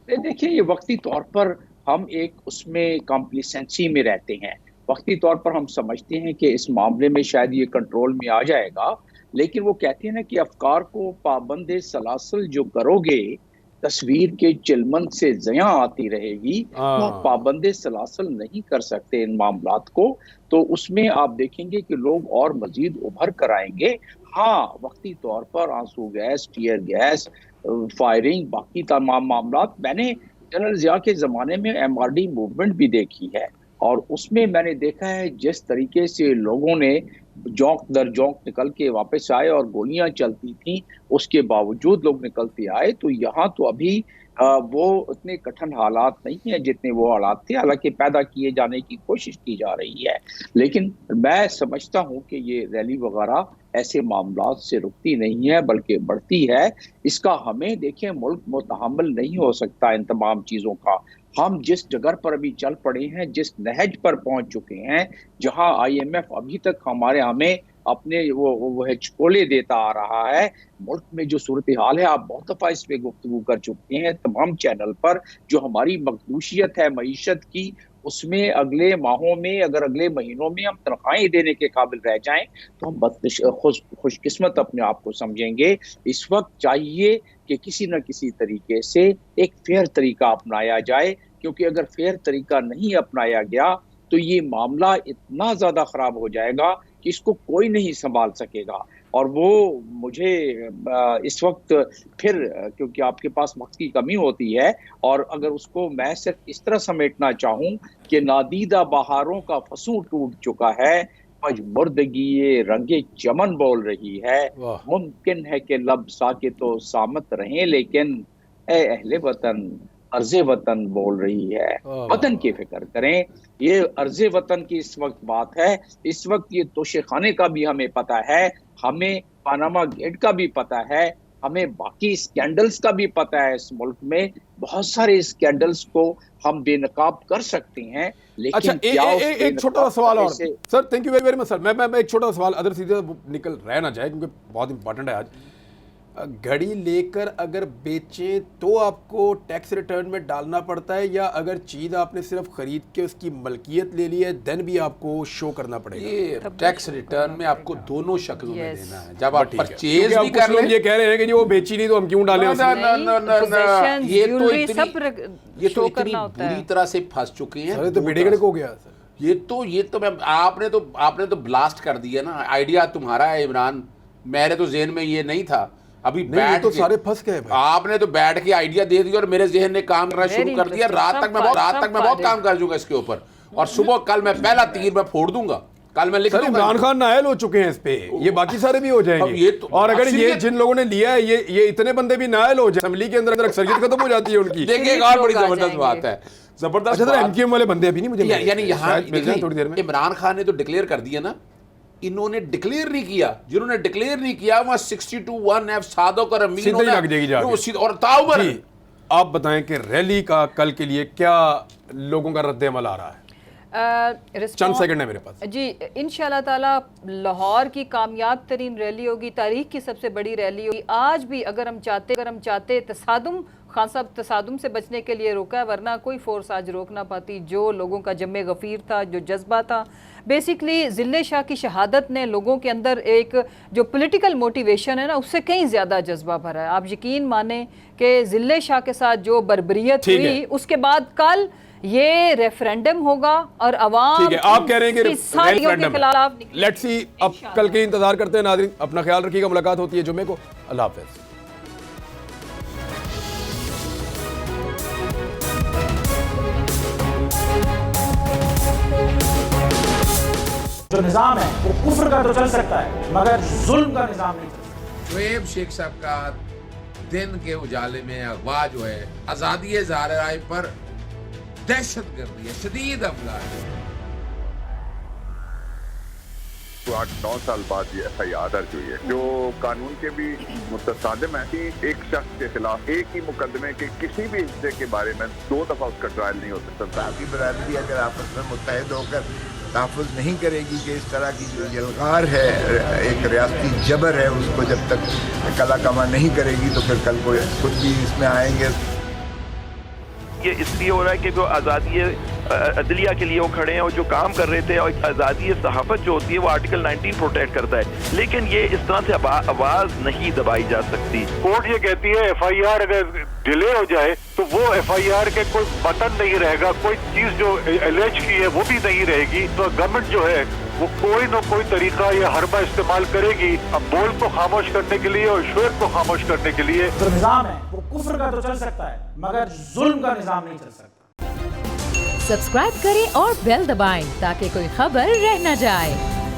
Speaker 3: देखिए, ये वक्ती तौर पर हम एक उसमें कॉम्प्लिसेंसी में रहते हैं। वक्ती तौर पर हम समझते हैं कि इस मामले में शायद ये कंट्रोल में आ जाएगा, लेकिन वो कहते हैं ना कि अफकार को पाबंद सलासल जो करोगे तस्वीर के चिलमन से ज़िया आती रहेगी, तो आप
Speaker 1: हाँ।
Speaker 3: पाबंदे सलासल नहीं कर सकते इन मामलात को। तो उसमें आप देखेंगे कि लोग और मजीद उभर कर आएंगे। हाँ, वक्ती तौर पर आंसू गैस, टीयर गैस, फायरिंग, बाकी तमाम मामलात मैंने जनरल ज़िया के ज़माने में MRD मूवमेंट भी देखी है, और उसमें मैंने देखा है जिस तरीके से लोगों ने जौक दर जौक निकल के वापस आए और गोलियां चलती थी, उसके बावजूद लोग निकलते आए। तो यहाँ तो अभी वो उतने कठिन हालात नहीं है जितने वो हालात थे, हालांकि पैदा किए जाने की कोशिश की जा रही है। लेकिन मैं समझता हूँ कि ये रैली वगैरह ऐसे मामलात से रुकती नहीं है बल्कि बढ़ती है। इसका हमें देखिए मुल्क मुतहम्मिल नहीं हो सकता इन तमाम चीज़ों का। हम जिस जगह पर अभी चल पड़े हैं, जिस नहज पर पहुंच चुके हैं, जहां IMF अभी तक हमें अपने वो हिचकोले देता आ रहा है, मुल्क में जो सूरत हाल है, आप बहुत दफा इस पे गुफ्तगू कर चुके हैं तमाम चैनल पर, जो हमारी मकदूशियत है मईशत की, उसमें अगले माहों में, अगर अगले महीनों में हम तनख्वाहें देने के काबिल रह जाएं तो हम खुशकिस्मत अपने आप को समझेंगे। इस वक्त चाहिए कि किसी न किसी तरीके से एक फेयर तरीका अपनाया जाए, क्योंकि अगर फेयर तरीका नहीं अपनाया गया तो ये मामला इतना ज़्यादा ख़राब हो जाएगा कि इसको कोई नहीं संभाल सकेगा। और वो मुझे इस वक्त फिर, क्योंकि आपके पास वक्त की कमी होती है, और अगर उसको मैं सिर्फ इस तरह समेटना चाहूँ कि नादीदा बहारों का फसूं टूट चुका है, मजमुर्दगी रंगे चमन बोल रही है, मुमकिन है कि लब साके तो सामत रहें, लेकिन ए अहले वतन अर्ज़े वतन बोल रही है। वतन की फिक्र करें। ये अर्ज़े वतन की इस वक्त बात है। इस वक्त ये तोशे खाने का भी हमें पता है, हमें पानामा गेट का भी पता है, हमें बाकी स्कैंडल्स का भी पता है। इस मुल्क में बहुत सारे स्कैंडल्स को हम बेनकाब कर सकते हैं, लेकिन
Speaker 1: अच्छा, एक छोटा सा सवाल और sir, thank you very much sir. मैं एक छोटा सा सवाल, अदर सीधे निकल रह ना जाए क्योंकि बहुत इंपॉर्टेंट है आज। घड़ी लेकर अगर बेचें तो आपको टैक्स रिटर्न में डालना पड़ता है, या अगर चीज़ आपने सिर्फ खरीद के उसकी मलकियत ले ली है देन भी आपको शो करना पड़ेगा?
Speaker 2: ये टैक्स रिटर्न में आपको दोनों शक्लों में देना है। जब आप परचेज भी कर
Speaker 1: लोग ये कह रहे हैं कि वो बेची नहीं तो हम क्यों डालें?
Speaker 2: ये तो इतनी बुरी तरह से फंस चुके हैं।
Speaker 1: तो बेड़े हो गया सर।
Speaker 2: ये तो मैं आपने तो ब्लास्ट कर दिया ना। आइडिया तुम्हारा है इमरान, मेरे तो जेहन में ये नहीं था। अभी बैठ
Speaker 1: तो सारे फंस गए।
Speaker 2: आपने तो बैठ के आइडिया दे दिया और मेरे जहन ने काम करना शुरू कर दिया। रात तक मैं बहुत काम कर दूंगा इसके ऊपर, और सुबह कल मैं पहला तीर मैं फोड़ दूंगा। कल मैं लिख दूंगा।
Speaker 1: इमरान खान नायल हो चुके हैं इस पे, ये बाकी सारे भी हो जाएंगे।
Speaker 2: तो
Speaker 1: और अगर ये जिन लोगों ने लिया है ये इतने बंदे भी नायल हो जाए, असेंबली के अंदर अक्सरियत खत्म हो जाती है उनकी।
Speaker 2: देखिए एक और बड़ी जबरदस्त बात है, जबरदस्त
Speaker 1: MKM वाले बंदे अभी नहीं मुझे
Speaker 2: यानी यहाँ
Speaker 1: थोड़ी देर में।
Speaker 2: इमरान खान ने तो डिक्लेयर कर दिया ना, इन्होंने डिक्लेयर नहीं किया। जिन्होंने डिक्लेयर नहीं किया वहां 62(1)F सादोक और अमीन
Speaker 1: लग जाएगी
Speaker 2: और ताउबर।
Speaker 1: आप बताएं कि रैली का कल के लिए क्या लोगों का रद्द अमल आ रहा है? चंद सेकंड है मेरे पास
Speaker 4: जी। इंशाल्लाह ताला लाहौर की कामयाब तरीन रैली होगी, तारीख की सबसे बड़ी रैली होगी। आज भी अगर हम चाहते तसादुम, खान साहब तसादुम से बचने के लिए रोका है, वरना कोई फोर्स आज रोक ना पाती। जो लोगों का जम्मे गफ़ीर था, जो जज्बा था, बेसिकली ज़िल्ले शाह की शहादत ने लोगों के अंदर एक जो पॉलिटिकल मोटिवेशन है ना, उससे कहीं ज़्यादा जज्बा भरा है। आप यकीन माने कि ज़िल्ले शाह के साथ जो बर्बरियत हुई, उसके बाद कल ये रेफरेंडम होगा और अवाम,
Speaker 1: ठीक है, आप कह रहे हैं कि
Speaker 4: के खिलाफ।
Speaker 1: लेट्स सी, अब कल के इंतजार करते हैं। नाज़रीन अपना ख्याल रखिएगा, मुलाकात होती है जुम्मे को। अल्लाह हाफ़िज़।
Speaker 6: जो निजाम है वो कुफ्र का तो चल सकता है, मगर जुल्म का निजाम नहीं चल सकता।
Speaker 2: शुएब शेख साहब का दिन के उजाले में अगवा जो है, आज़ादी इज़हार राय पर दहशतगर्दी है, शदीद हमला है।
Speaker 7: 8-9 साल बाद ये FIR दर्ज हुई है, जो कानून के भी मुतसादिम है कि एक शख्स के खिलाफ एक ही मुकदमे के किसी भी हिस्से के बारे में 2 दफा उसका ट्रायल नहीं हो सकता।
Speaker 8: आपकी बरादरी अगर आपस में मुत्तहिद होकर तहफ़्फ़ुज़ नहीं करेगी कि इस तरह की जो यलगार है, एक रियासती जबर है, उसको जब तक कला कमा नहीं करेगी तो फिर कल को खुद भी इसमें आएंगे।
Speaker 9: ये इसलिए हो रहा है कि जो आज़ादी अदलिया के लिए वो खड़े हैं और जो काम कर रहे थे, और आज़ादी सहाफ़त जो होती है वो आर्टिकल 19 प्रोटेक्ट करता है, लेकिन ये इस तरह से आवाज़ नहीं दबाई जा सकती।
Speaker 10: कोर्ट ये कहती है FIR अगर डिले हो जाए तो वो एफआईआर के कोई बटन नहीं रहेगा, कोई चीज जो एलेज की है वो भी नहीं रहेगी। तो गवर्नमेंट जो है वो कोई न कोई तरीका या हरबा इस्तेमाल करेगी अब बोल को खामोश करने के लिए और श्वेत को खामोश करने के लिए।
Speaker 6: जो निजाम है वो कुफ्र का तो चल सकता है मगर जुल्म का निजाम नहीं चल सकता।
Speaker 5: सब्सक्राइब करें और बेल दबाएं ताकि कोई खबर रह न जाए।